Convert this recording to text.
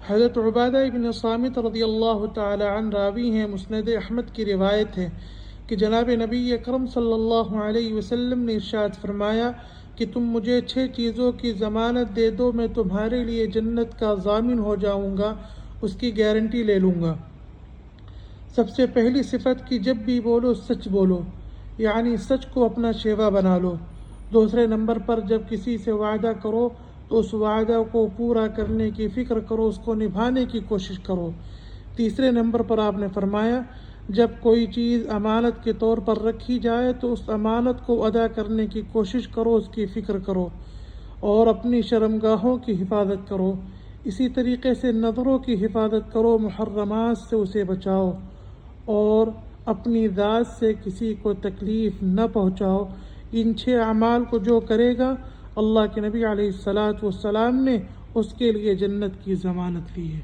حضرت عبادہ ابن صامت رضی اللہ تعالی عنہ راوی ہیں، مسند احمد کی روایت ہے کہ جناب نبی اکرم صلی اللہ علیہ وسلم نے ارشاد فرمایا کہ تم مجھے 6 چیزوں کی ضمانت دے دو، میں تمہارے لیے جنت کا ضامن ہو جاؤں گا، اس کی گارنٹی لے لوں گا۔ سب سے پہلی صفت کہ جب بھی بولو سچ بولو، یعنی سچ کو اپنا شیوا بنا لو۔ دوسرے نمبر پر جب کسی سے وعدہ کرو تو اس وعدہ کو پورا کرنے کی فکر کرو، اس کو نبھانے کی کوشش کرو۔ تیسرے نمبر پر آپ نے فرمایا جب کوئی چیز امانت کے طور پر رکھی جائے تو اس امانت کو ادا کرنے کی کوشش کرو، اس کی فکر کرو اور اپنی شرمگاہوں کی حفاظت کرو۔ اسی طریقے سے نظروں کی حفاظت کرو، محرمات سے اسے بچاؤ اور اپنی ذات سے کسی کو تکلیف نہ پہنچاؤ۔ ان 6 اعمال کو جو کرے گا اللہ کے نبی علیہ الصلاۃ والسلام نے اس کے لیے جنت کی ضمانت لی ہے۔